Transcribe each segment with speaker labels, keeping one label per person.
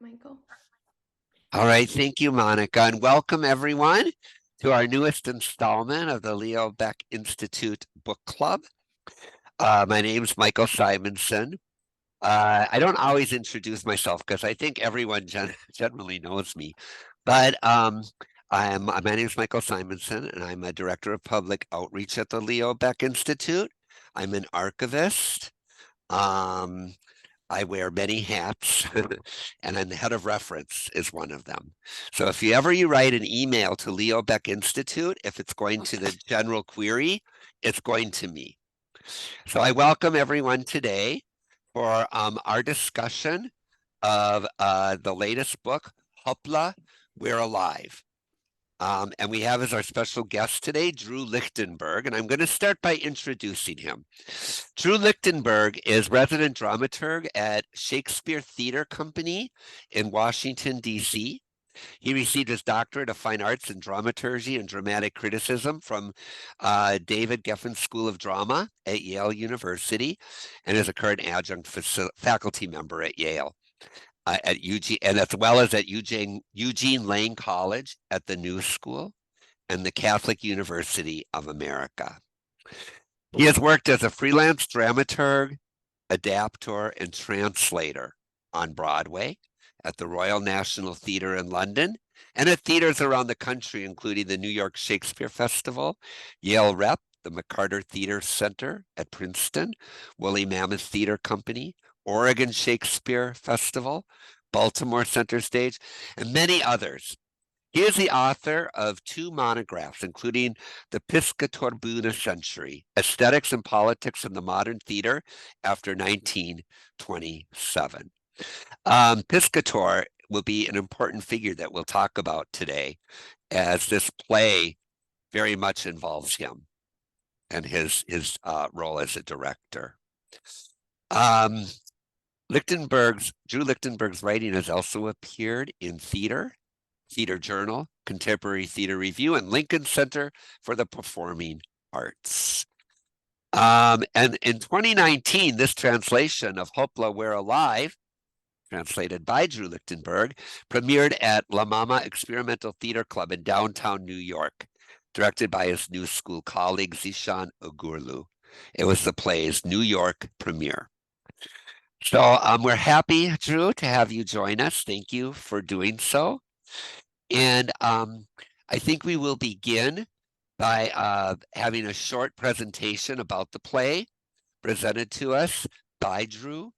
Speaker 1: Michael.
Speaker 2: All right, thank you, Monica, and welcome everyone to our newest installment of the Leo Beck Institute Book Club. My name's Michael Simonson. I don't always introduce myself because I think everyone generally knows me, but my name is Michael Simonson, and I'm a director of public outreach at the Leo Beck Institute. I'm an archivist. Um, I wear many hats, and then the head of reference is one of them. So if you write an email to Leo Beck Institute, if it's going to the general query, it's going to me. So I welcome everyone today for our discussion of the latest book, Hoppla, We're Alive. And we have as our special guest today, Drew Lichtenberg, and I'm going to start by introducing him. Drew Lichtenberg is resident dramaturg at Shakespeare Theatre Company in Washington, D.C. He received his doctorate of fine arts in dramaturgy and dramatic criticism from David Geffen School of Drama at Yale University, and is a current adjunct faculty member at Yale. At Eugene, and as well as at Eugene Lane College at the New School and the Catholic University of America. He has worked as a freelance dramaturg, adapter, and translator on Broadway, at the Royal National Theatre in London, and at theaters around the country, including the New York Shakespeare Festival, Yale Rep, the McCarter Theatre Center at Princeton, Woolly Mammoth Theatre Company, Oregon Shakespeare Festival, Baltimore Center Stage, and many others. He is the author of 2 monographs, including The Piscator Buna Century, Aesthetics and Politics in the Modern Theater After 1927. Piscator will be an important figure that we'll talk about today, as this play very much involves him and his role as a director. Drew Lichtenberg's writing has also appeared in Theater Journal, Contemporary Theater Review, and Lincoln Center for the Performing Arts. And in 2019, this translation of Hoppla, We're Alive, translated by Drew Lichtenberg, premiered at La Mama Experimental Theater Club in downtown New York, directed by his New School colleague Zishan Ogurlu. It was the play's New York premiere. So we're happy, Drew, to have you join us. Thank you for doing so. And I think we will begin by having a short presentation about the play presented to us by Drew.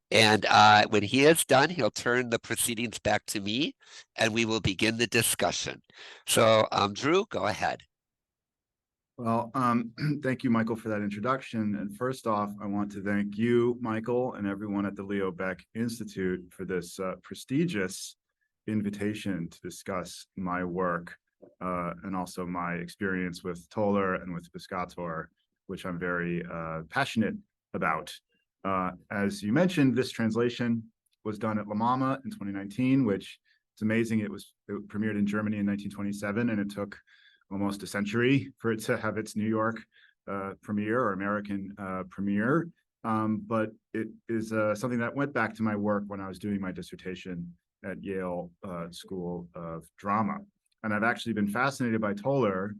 Speaker 2: And when he is done, he'll turn the proceedings back to me, and we will begin the discussion. So Drew, go ahead.
Speaker 3: Well, thank you, Michael, for that introduction. And first off, I want to thank you, Michael, and everyone at the Leo Beck Institute for this prestigious invitation to discuss my work and also my experience with Toller and with Piscator, which I'm very passionate about. As you mentioned, this translation was done at La Mama in 2019, which it's amazing. It premiered in Germany in 1927, and it took almost a century for it to have its New York premiere or American premiere. But it is something that went back to my work when I was doing my dissertation at Yale School of Drama. And I've actually been fascinated by Toller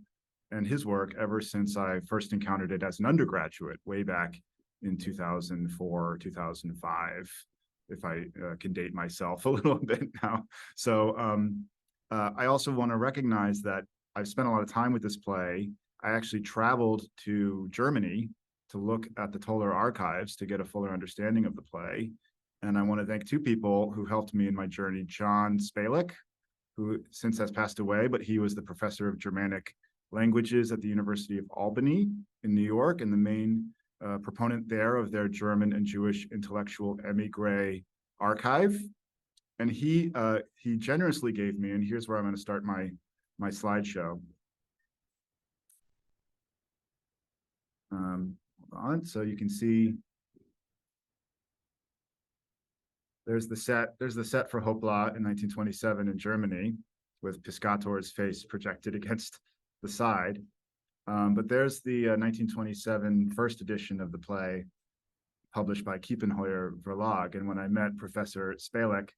Speaker 3: and his work ever since I first encountered it as an undergraduate way back in 2004, 2005, if I can date myself a little bit now. So I also want to recognize that I've spent a lot of time with this play. I actually traveled to Germany to look at the Toller archives to get a fuller understanding of the play. And I want to thank 2 people who helped me in my journey. John Spalek, who since has passed away, but he was the professor of Germanic languages at the University of Albany in New York and the main proponent there of their German and Jewish intellectual emigre archive. And he generously gave me, and here's where I'm going to start my slideshow. Hold on, so you can see there's the set for Hoppla in 1927 in Germany, with Piscator's face projected against the side. But there's the 1927 first edition of the play, published by Kiepenheuer Verlag. And when I met Professor Spalek,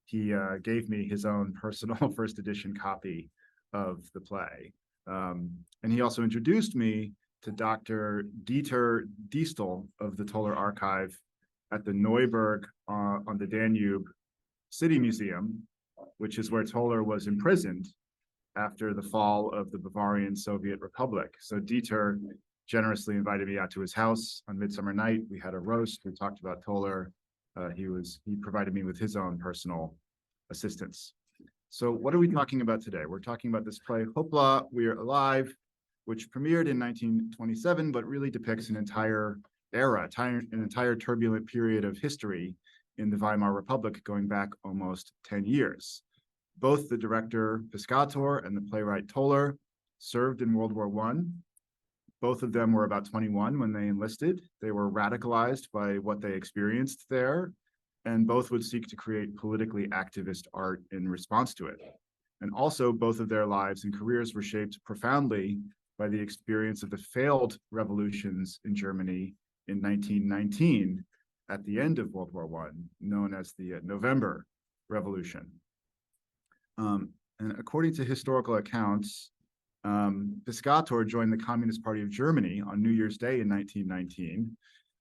Speaker 3: he gave me his own personal first edition copy of the play. And he also introduced me to Dr. Dieter Diestel of the Toller Archive at the Neuburg on the Danube City Museum, which is where Toller was imprisoned after the fall of the Bavarian Soviet Republic. So Dieter generously invited me out to his house on Midsummer Night. We had a roast. We talked about Toller. He provided me with his own personal assistance. So what are we talking about today? We're talking about this play, Hoppla, We're Alive, which premiered in 1927, but really depicts an entire era, an entire turbulent period of history in the Weimar Republic going back almost 10 years. Both the director Piscator and the playwright Toller served in World War I. Both of them were about 21 when they enlisted. They were radicalized by what they experienced there, and both would seek to create politically activist art in response to it. And also, both of their lives and careers were shaped profoundly by the experience of the failed revolutions in Germany in 1919 at the end of World War I, known as the November Revolution. And according to historical accounts, Piscator joined the Communist Party of Germany on New Year's Day in 1919,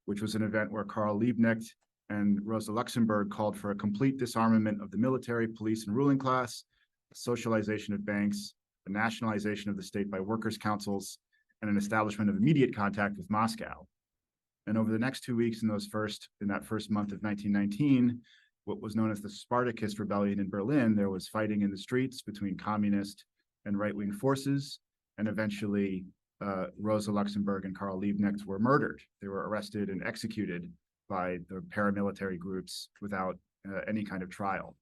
Speaker 3: which was an event where Karl Liebknecht and Rosa Luxemburg called for a complete disarmament of the military, police, and ruling class, a socialization of banks, a nationalization of the state by workers' councils, and an establishment of immediate contact with Moscow. And over the next 2 weeks in that first month of 1919, what was known as the Spartacus Rebellion in Berlin, there was fighting in the streets between communist and right-wing forces, and eventually Rosa Luxemburg and Karl Liebknecht were murdered. They were arrested and executed by the paramilitary groups without any kind of trial.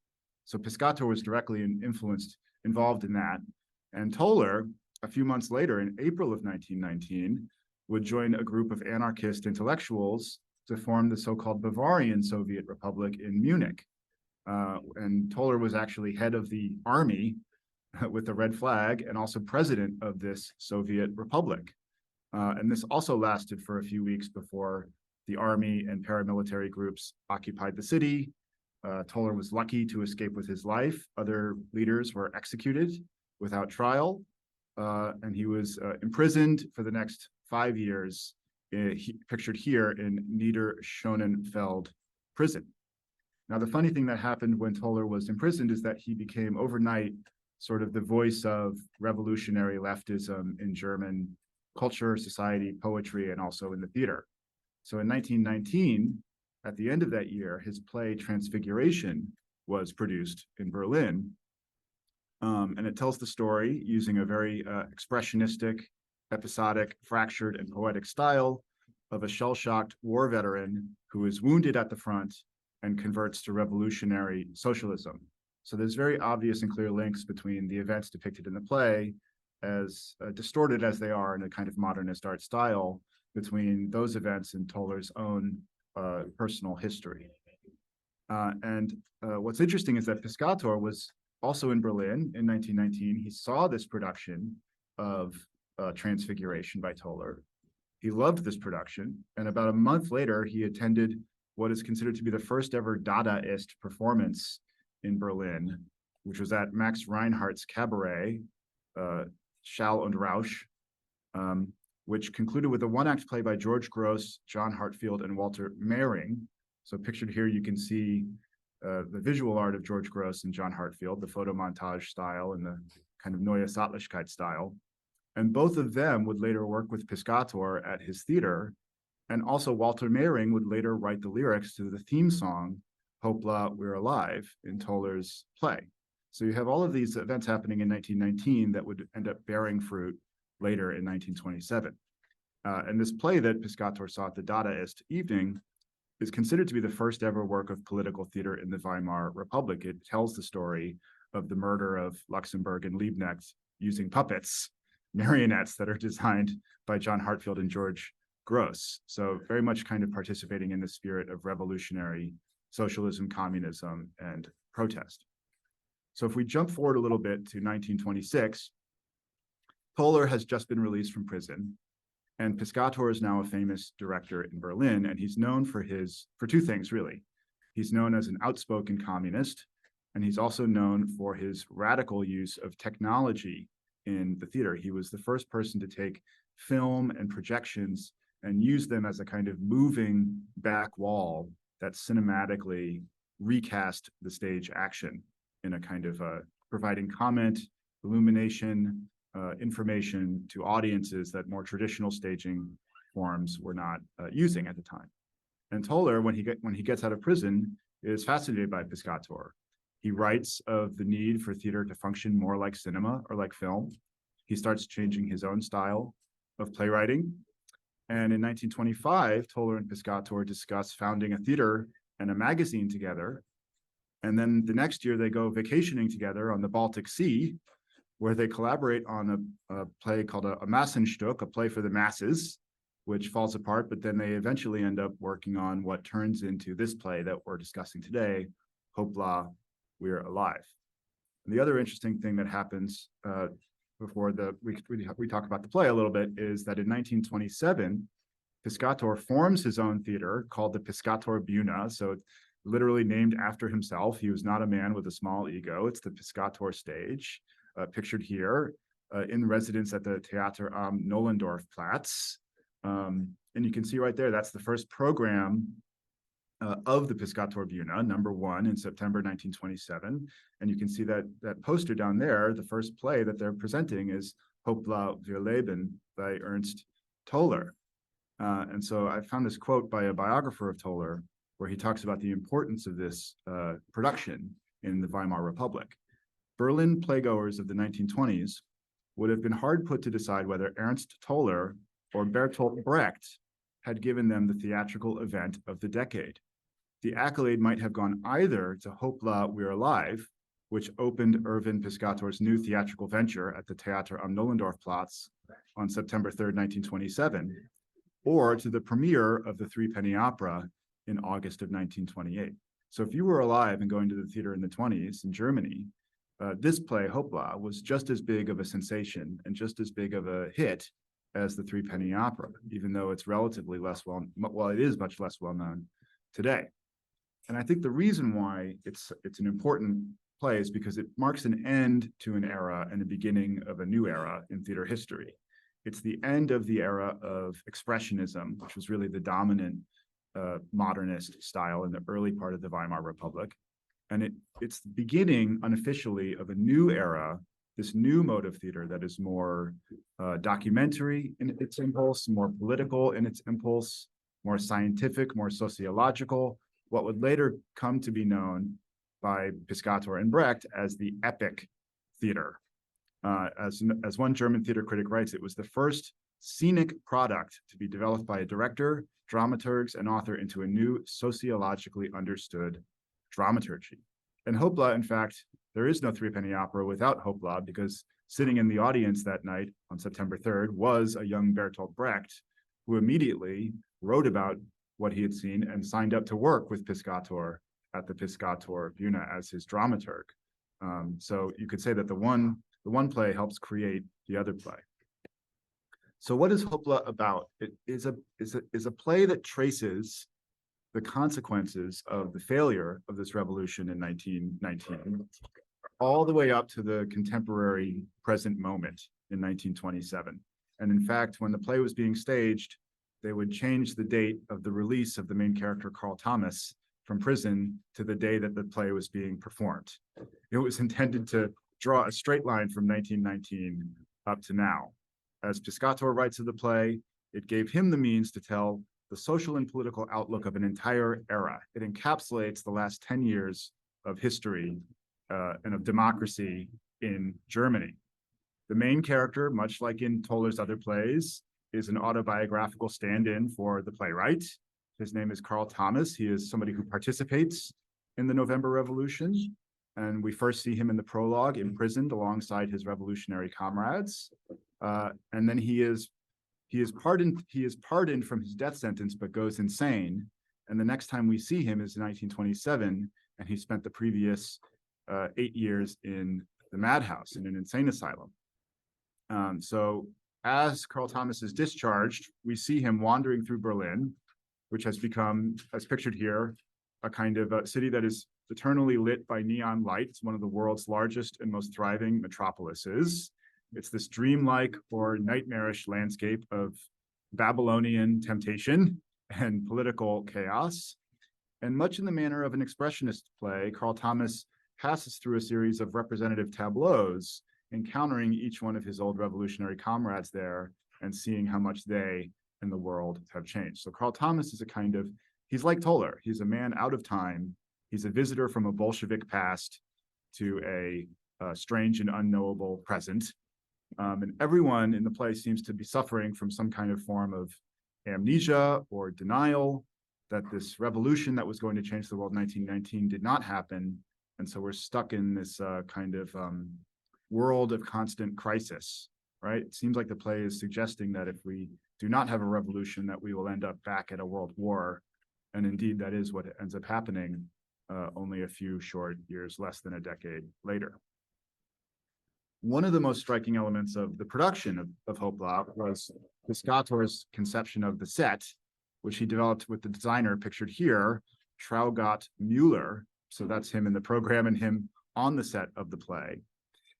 Speaker 3: So Piscator was directly involved in that. And Toller, a few months later, in April of 1919, would join a group of anarchist intellectuals to form the so-called Bavarian Soviet Republic in Munich. And Toller was actually head of the army with the red flag and also president of this Soviet Republic. And this also lasted for a few weeks before the army and paramilitary groups occupied the city. Toller was lucky to escape with his life. Other leaders were executed without trial, and he was imprisoned for the next 5 years, pictured here in Niederschonenfeld prison. Now, the funny thing that happened when Toller was imprisoned is that he became overnight sort of the voice of revolutionary leftism in German culture, society, poetry, and also in the theater. So in 1919, at the end of that year, his play Transfiguration was produced in Berlin. And it tells the story using a very expressionistic, episodic, fractured, and poetic style of a shell-shocked war veteran who is wounded at the front and converts to revolutionary socialism. So there's very obvious and clear links between the events depicted in the play, as distorted as they are in a kind of modernist art style, between those events and Toller's own personal history. What's interesting is that Piscator was also in Berlin in 1919. He saw this production of Transfiguration by Toller. He loved this production, and about a month later, he attended what is considered to be the first ever Dadaist performance in Berlin, which was at Max Reinhardt's cabaret, Schall und Rausch, which concluded with a one-act play by George Gross, John Hartfield, and Walter Mehring. So pictured here, you can see the visual art of George Gross and John Hartfield, the photo montage style and the kind of Neue Sattlichkeit style. And both of them would later work with Piscator at his theater. And also Walter Mehring would later write the lyrics to the theme song, Hoppla, We're Alive, in Toller's play. So you have all of these events happening in 1919 that would end up bearing fruit later in 1927. And this play that Piscator saw at the Dadaist evening is considered to be the first ever work of political theater in the Weimar Republic. It tells the story of the murder of Luxemburg and Liebknecht using puppets, marionettes that are designed by John Hartfield and George Gross. So very much kind of participating in the spirit of revolutionary socialism, communism, and protest. So if we jump forward a little bit to 1926, Toller has just been released from prison, and Piscator is now a famous director in Berlin, and he's known for two things, really. He's known as an outspoken communist, And he's also known for his radical use of technology in the theater. He was the first person to take film and projections and use them as a kind of moving back wall that cinematically recast the stage action in a kind of providing comment, illumination, information to audiences that more traditional staging forms were not using at the time. And Toller, when he gets out of prison, is fascinated by Piscator. He writes of the need for theater to function more like cinema or like film. He starts changing his own style of playwriting. And in 1925, Toller and Piscator discuss founding a theater and a magazine together. And then the next year, they go vacationing together on the Baltic Sea, where they collaborate on a play called a Massenstück, a play for the masses, which falls apart, but then they eventually end up working on what turns into this play that we're discussing today, Hoppla, We're Alive. And the other interesting thing that happens before we talk about the play a little bit is that in 1927, Piscator forms his own theater called the Piscator Bühne, so it's literally named after himself. He was not a man with a small ego. It's the Piscator stage, pictured here, in residence at the Theater am Nollendorfplatz. And you can see right there, that's the first program of the Piscator Bühne, number 1 in September 1927. And you can see that poster down there, the first play that they're presenting is Hoppla, wir leben by Ernst Toller. And so I found this quote by a biographer of Toller, where he talks about the importance of this production in the Weimar Republic. Berlin playgoers of the 1920s would have been hard put to decide whether Ernst Toller or Bertolt Brecht had given them the theatrical event of the decade. The accolade might have gone either to Hoppla, We're Alive, which opened Erwin Piscator's new theatrical venture at the Theater am Nollendorfplatz on September 3rd, 1927, or to the premiere of the Threepenny Opera in August of 1928. So if you were alive and going to the theater in the 20s in Germany, this play, Hoppla, was just as big of a sensation and just as big of a hit as the Threepenny Opera, even though it's relatively less it is much less well known today. And I think the reason why it's an important play is because it marks an end to an era and the beginning of a new era in theater history. It's the end of the era of expressionism, which was really the dominant modernist style in the early part of the Weimar Republic. And it's the beginning unofficially of a new era, this new mode of theater that is more documentary in its impulse, more political in its impulse, more scientific, more sociological, what would later come to be known by Piscator and Brecht as the epic theater. As one German theater critic writes, it was the first scenic product to be developed by a director, dramaturgs, and author into a new sociologically understood dramaturgy. And Hoppla, in fact, there is no Threepenny Opera without Hoppla, because sitting in the audience that night on September 3rd was a young Bertolt Brecht, who immediately wrote about what he had seen and signed up to work with Piscator at the Piscator Bühne as his dramaturg. So you could say that the one play helps create the other play. So what is Hoppla about? It is a play that traces the consequences of the failure of this revolution in 1919 all the way up to the contemporary present moment in 1927. And in fact, when the play was being staged, they would change the date of the release of the main character, Carl Thomas, from prison to the day that the play was being performed. It was intended to draw a straight line from 1919 up to now. As Piscator writes of the play, it gave him the means to tell the social and political outlook of an entire era. It encapsulates the last 10 years of history and of democracy in Germany. The main character, much like in Toller's other plays, is an autobiographical stand-in for the playwright. His name is Carl Thomas. He is somebody who participates in the November Revolution. And we first see him in the prologue, imprisoned alongside his revolutionary comrades. And then he is pardoned from his death sentence, but goes insane. And the next time we see him is in 1927, and he spent the previous 8 years in the madhouse, in an insane asylum. So as Carl Thomas is discharged, we see him wandering through Berlin, which has become, as pictured here, a kind of a city that is eternally lit by neon light. It's one of the world's largest and most thriving metropolises. It's this dreamlike or nightmarish landscape of Babylonian temptation and political chaos. And much in the manner of an expressionist play, Carl Thomas passes through a series of representative tableaus, encountering each one of his old revolutionary comrades there and seeing how much they and the world have changed. So Carl Thomas is a kind of, he's like Toller. He's a man out of time. He's a visitor from a Bolshevik past to a strange and unknowable present. And everyone in the play seems to be suffering from some kind of form of amnesia or denial that this revolution that was going to change the world in 1919 did not happen. And so we're stuck in this kind of world of constant crisis, right? It seems like the play is suggesting that if we do not have a revolution, that we will end up back at a world war. And indeed, that is what ends up happening only a few short years, less than a decade later. One of the most striking elements of the production of Hoppla was Piscator's conception of the set, which he developed with the designer pictured here, Traugott Mueller. So that's him in the program and him on the set of the play.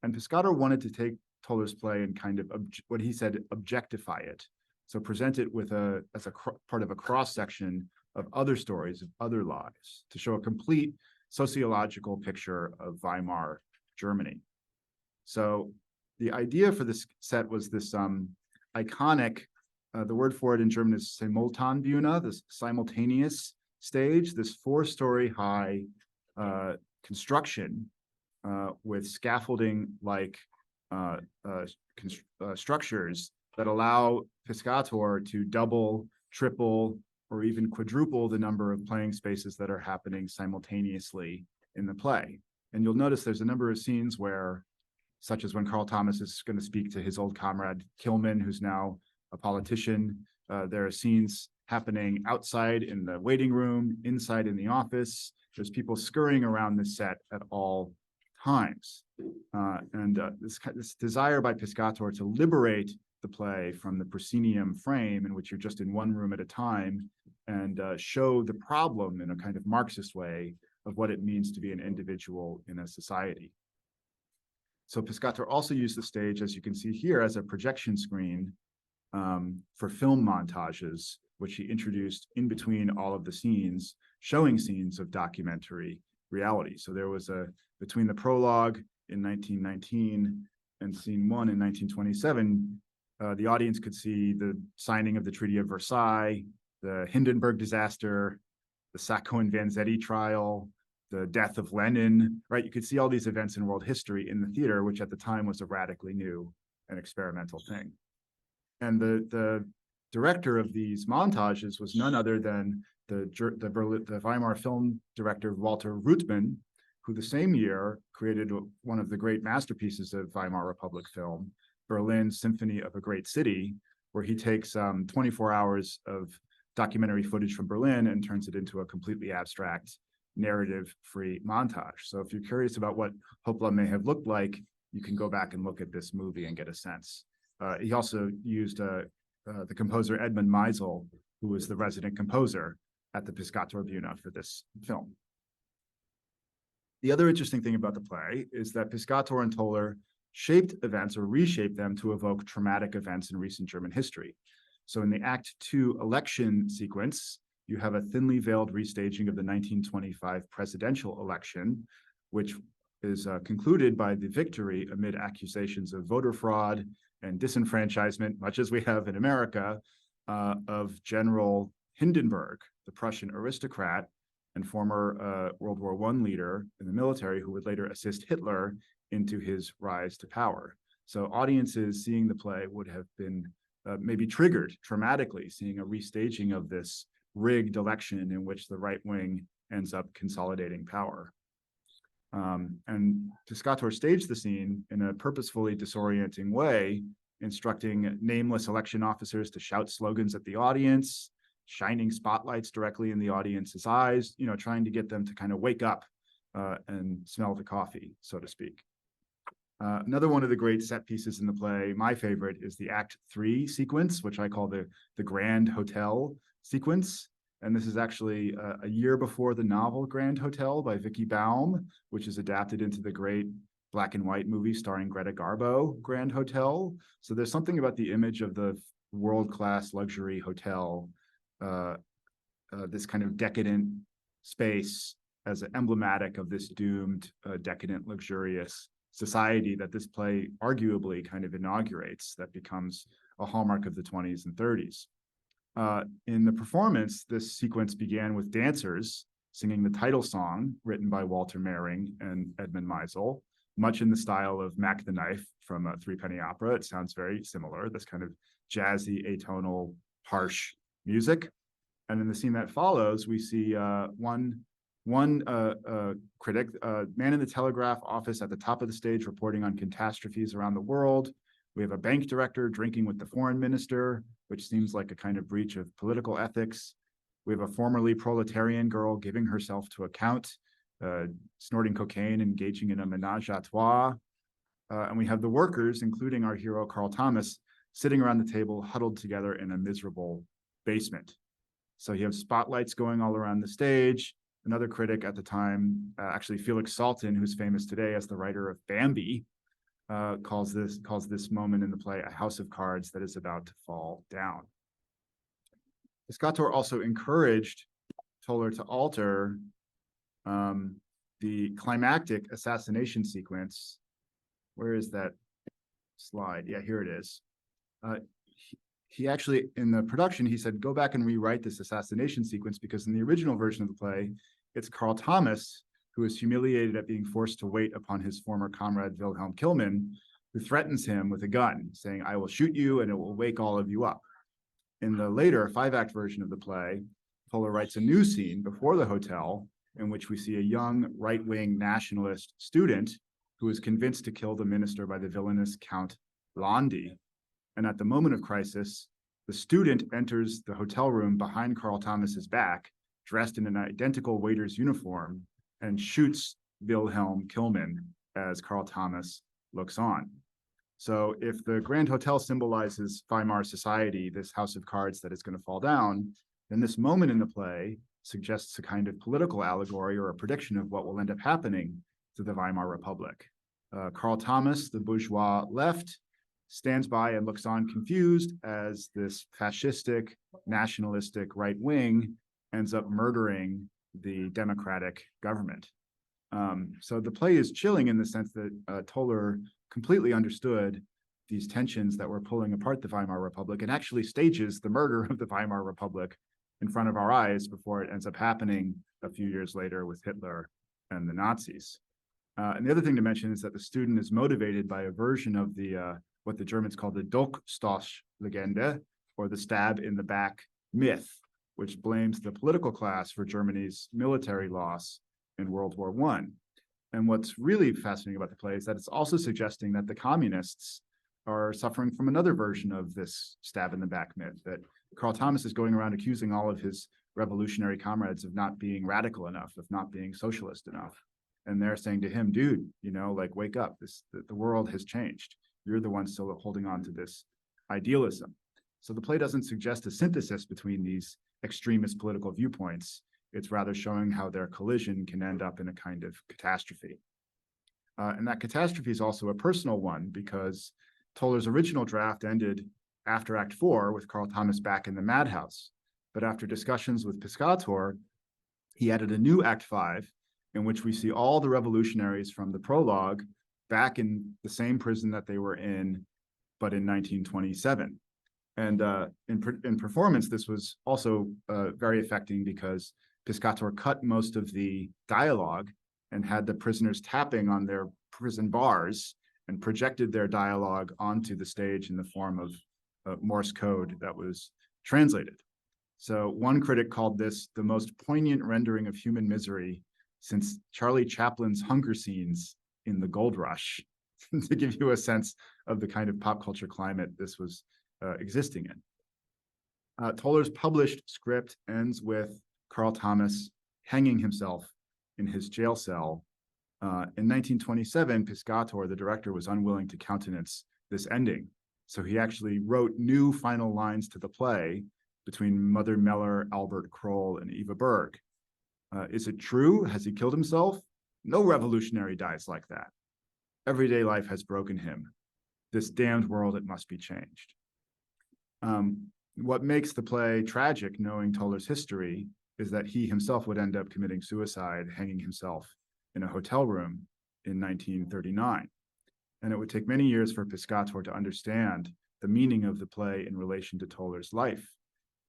Speaker 3: And Piscator wanted to take Toller's play and kind of what he said, objectify it. So present it with as a part of a cross-section of other stories, of other lives, to show a complete sociological picture of Weimar Germany. So the idea for this set was this iconic, the word for it in German is Simultanbühne, this simultaneous stage, this 4-story high construction with scaffolding-like structures that allow Piscator to double, triple, or even quadruple the number of playing spaces that are happening simultaneously in the play. And you'll notice there's a number of scenes where, such as when Carl Thomas is going to speak to his old comrade Kilman, who's now a politician. There are scenes happening outside in the waiting room, inside in the office. There's people scurrying around the set at all times. This desire by Piscator to liberate the play from the proscenium frame in which you're just in one room at a time and show the problem in a kind of Marxist way of what it means to be an individual in a society. So Piscator also used the stage, as you can see here, as a projection screen for film montages, which he introduced in between all of the scenes, showing scenes of documentary reality. So there was between the prologue in 1919 and scene 1 in 1927, the audience could see the signing of the Treaty of Versailles, the Hindenburg disaster, the Sacco and Vanzetti trial, the death of Lenin, right? You could see all these events in world history in the theater, which at the time was a radically new and experimental thing. And the director of these montages was none other than the Weimar film director, Walter Ruttmann, who the same year created one of the great masterpieces of Weimar Republic film, Berlin's Symphony of a Great City, where he takes 24 hours of documentary footage from Berlin and turns it into a completely abstract, narrative-free montage. So if you're curious about what Hoppla may have looked like, you can go back and look at this movie and get a sense. He also used the composer Edmund Meisel, who was the resident composer at the Piscator Bühne for this film. The other interesting thing about the play is that Piscator and Toller shaped events or reshaped them to evoke traumatic events in recent German history. So in the Act 2 election sequence, you have a thinly veiled restaging of the 1925 presidential election, which is concluded by the victory amid accusations of voter fraud and disenfranchisement, much as we have in America, of General Hindenburg, the Prussian aristocrat and former World War I leader in the military who would later assist Hitler into his rise to power. So audiences seeing the play would have been maybe triggered traumatically, seeing a restaging of this rigged election in which the right wing ends up consolidating power. And Piscator staged the scene in a purposefully disorienting way, instructing nameless election officers to shout slogans at the audience, shining spotlights directly in the audience's eyes, trying to get them to kind of wake up and smell the coffee, so to speak. Another one of the great set pieces in the play, my favorite, is the Act 3 sequence, which I call the Grand Hotel sequence. And this is actually a year before the novel Grand Hotel by Vicky Baum, which is adapted into the great black and white movie starring Greta Garbo, Grand Hotel. So there's something about the image of the world-class luxury hotel, this kind of decadent space as emblematic of this doomed, decadent, luxurious society that this play arguably kind of inaugurates, that becomes a hallmark of the 20s and 30s. In the performance, this sequence began with dancers singing the title song written by Walter Mehring and Edmund Meisel, much in the style of Mac the Knife from a Threepenny Opera. It sounds very similar, this kind of jazzy, atonal, harsh music. And in the scene that follows, we see one critic, man in the telegraph office at the top of the stage reporting on catastrophes around the world. We have a bank director drinking with the foreign minister, which seems like a kind of breach of political ethics. We have a formerly proletarian girl giving herself to a count, snorting cocaine, engaging in a menage a trois. And we have the workers, including our hero Carl Thomas, sitting around the table, huddled together in a miserable basement. So you have spotlights going all around the stage. Another critic at the time, actually Felix Salten, who's famous today as the writer of Bambi, calls this moment in the play a house of cards that is about to fall down. Piscator also encouraged Toller to alter the climactic assassination sequence. Where is that slide? Yeah, here it is. He actually, in the production, he said, go back and rewrite this assassination sequence, because in the original version of the play, it's Carl Thomas who is humiliated at being forced to wait upon his former comrade Wilhelm Killman, who threatens him with a gun, saying, I will shoot you and it will wake all of you up. In the later 5-act version of the play, Toller writes a new scene before the hotel in which we see a young right-wing nationalist student who is convinced to kill the minister by the villainous Count Landi. And at the moment of crisis, the student enters the hotel room behind Carl Thomas's back, dressed in an identical waiter's uniform, and shoots Wilhelm Killman as Carl Thomas looks on. So if the Grand Hotel symbolizes Weimar society, this house of cards that is going to fall down, then this moment in the play suggests a kind of political allegory or a prediction of what will end up happening to the Weimar Republic. Carl Thomas, the bourgeois left, stands by and looks on confused as this fascistic, nationalistic right wing ends up murdering the democratic government. So the play is chilling in the sense that Toller completely understood these tensions that were pulling apart the Weimar Republic and actually stages the murder of the Weimar Republic in front of our eyes before it ends up happening a few years later with Hitler and the Nazis. And the other thing to mention is that the student is motivated by a version of the what the Germans call the Dolchstoß-Legende, or the stab in the back myth, which blames the political class for Germany's military loss in World War I. And what's really fascinating about the play is that it's also suggesting that the communists are suffering from another version of this stab in the back myth, that Carl Thomas is going around accusing all of his revolutionary comrades of not being radical enough, of not being socialist enough. And they're saying to him, dude, you know, like, wake up, the world has changed. You're the one still holding on to this idealism. So the play doesn't suggest a synthesis between these extremist political viewpoints. It's rather showing how their collision can end up in a kind of catastrophe. And that catastrophe is also a personal one, because Toller's original draft ended after Act 4 with Carl Thomas back in the madhouse. But after discussions with Piscator, he added a new Act 5 in which we see all the revolutionaries from the prologue back in the same prison that they were in, but in 1927. And in performance, this was also very affecting, because Piscator cut most of the dialogue and had the prisoners tapping on their prison bars and projected their dialogue onto the stage in the form of Morse code that was translated. So one critic called this the most poignant rendering of human misery since Charlie Chaplin's hunger scenes in The Gold Rush, to give you a sense of the kind of pop culture climate this was existing in. Toller's published script ends with Carl Thomas hanging himself in his jail cell. In 1927, Piscator, the director, was unwilling to countenance this ending. So he actually wrote new final lines to the play between Mother Meller, Albert Kroll, and Eva Berg. Is it true? Has he killed himself? No revolutionary dies like that. Everyday life has broken him. This damned world, it must be changed. What makes the play tragic, knowing Toller's history, is that he himself would end up committing suicide, hanging himself in a hotel room in 1939. And it would take many years for Piscator to understand the meaning of the play in relation to Toller's life.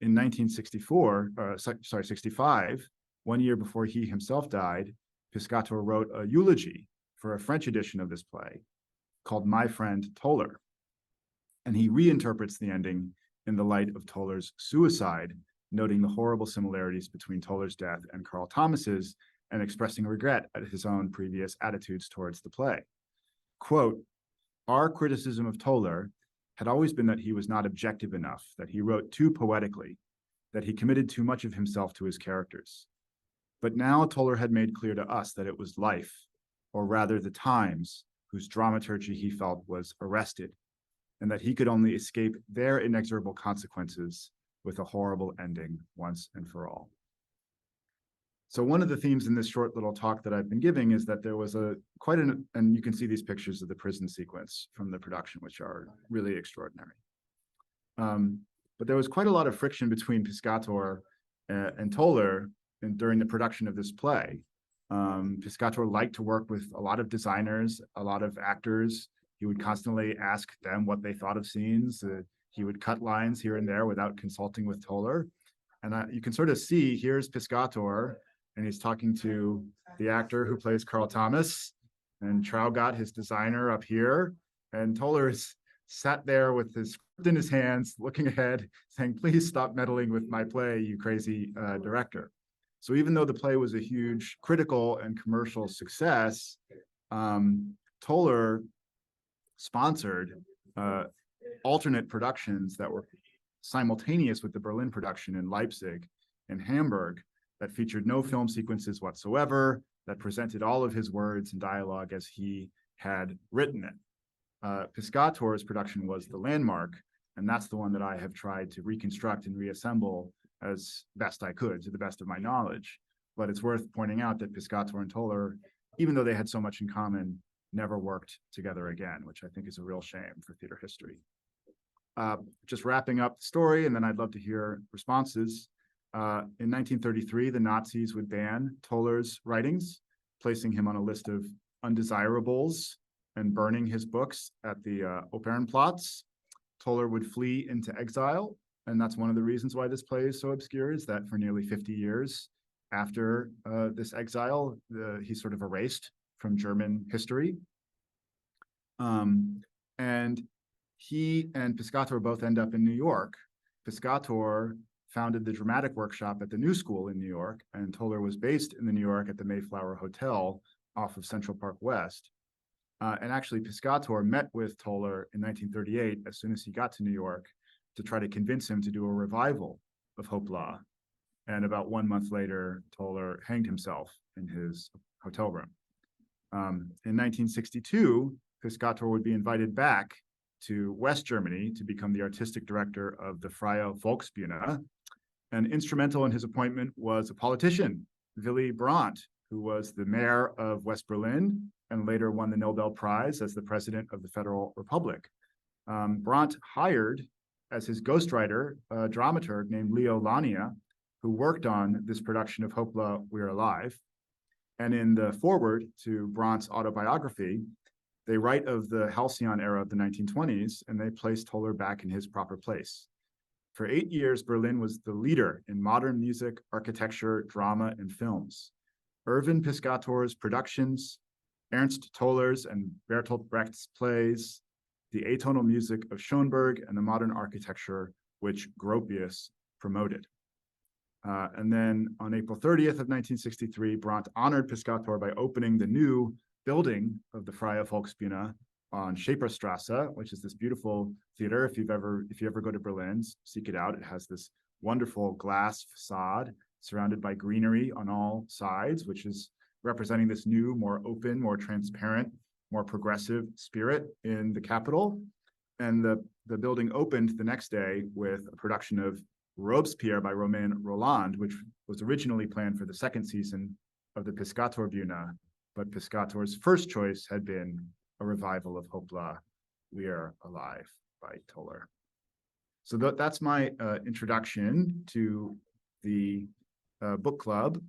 Speaker 3: In 1965, 1 year before he himself died, Piscator wrote a eulogy for a French edition of this play called My Friend Toller. And he reinterprets the ending in the light of Toller's suicide, noting the horrible similarities between Toller's death and Carl Thomas's, and expressing regret at his own previous attitudes towards the play. Quote, "Our criticism of Toller had always been that he was not objective enough, that he wrote too poetically, that he committed too much of himself to his characters. But now Toller had made clear to us that it was life, or rather the times, whose dramaturgy he felt was arrested, and that he could only escape their inexorable consequences with a horrible ending once and for all." So one of the themes in this short little talk that I've been giving is that there was and you can see these pictures of the prison sequence from the production, which are really extraordinary. But there was quite a lot of friction between Piscator and Toller during the production of this play. Piscator liked to work with a lot of designers, a lot of actors. He would constantly ask them what they thought of scenes. He would cut lines here and there without consulting with Toller. And you can sort of see, here's Piscator, and he's talking to the actor who plays Carl Thomas, and Traugott, his designer, up here. And Toller is sat there with his script in his hands, looking ahead, saying, "Please stop meddling with my play, you crazy director." So even though the play was a huge critical and commercial success, Toller sponsored alternate productions that were simultaneous with the Berlin production in Leipzig and Hamburg that featured no film sequences whatsoever, that presented all of his words and dialogue as he had written it. Piscator's production was the landmark, and that's the one that I have tried to reconstruct and reassemble as best I could, to the best of my knowledge. But it's worth pointing out that Piscator and Toller, even though they had so much in common, never worked together again, which I think is a real shame for theater history. Just wrapping up the story, and then I'd love to hear responses. In 1933, the Nazis would ban Toller's writings, placing him on a list of undesirables and burning his books at the Opernplatz. Toller would flee into exile, and that's one of the reasons why this play is so obscure, is that for nearly 50 years after this exile, he's sort of erased from German history. And he and Piscator both end up in New York. Piscator founded the dramatic workshop at the New School in New York, and Toller was based in New York at the Mayflower Hotel off of Central Park West. And actually, Piscator met with Toller in 1938, as soon as he got to New York, to try to convince him to do a revival of Hoppla. And about 1 month later, Toller hanged himself in his hotel room. In 1962, Piscator would be invited back to West Germany to become the artistic director of the Freie Volksbühne. And instrumental in his appointment was a politician, Willy Brandt, who was the mayor of West Berlin and later won the Nobel Prize as the president of the Federal Republic. Brandt hired as his ghostwriter a dramaturg named Leo Lania, who worked on this production of Hoppla, We're Alive. And in the foreword to Brandt's autobiography, they write of the halcyon era of the 1920s, and they place Toller back in his proper place. For 8 years, Berlin was the leader in modern music, architecture, drama, and films. Erwin Piscator's productions, Ernst Toller's and Bertolt Brecht's plays, the atonal music of Schoenberg, and the modern architecture which Gropius promoted. And then on April 30th of 1963, Brandt honored Piscator by opening the new building of the Freie Volksbühne on Schäperstrasse, which is this beautiful theater. If you ever go to Berlin, seek it out. It has this wonderful glass facade surrounded by greenery on all sides, which is representing this new, more open, more transparent, more progressive spirit in the capital. And the building opened the next day with a production of Robespierre by Romain Rolland, which was originally planned for the second season of the Piscatorbühne, but Piscator's first choice had been a revival of Hoppla, We Are Alive by Toller. So that's my introduction to the book club.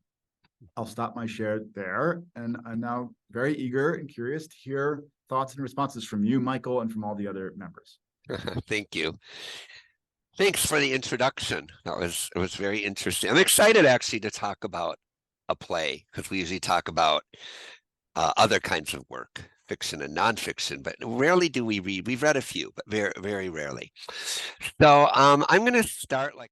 Speaker 3: I'll stop my share there, and I'm now very eager and curious to hear thoughts and responses from you, Michael, and from all the other members.
Speaker 2: Thank you. Thanks for the introduction. It was very interesting. I'm excited actually to talk about a play, because we usually talk about other kinds of work, fiction and nonfiction, but rarely do we read. We've read a few, but very, very rarely. So I'm going to start like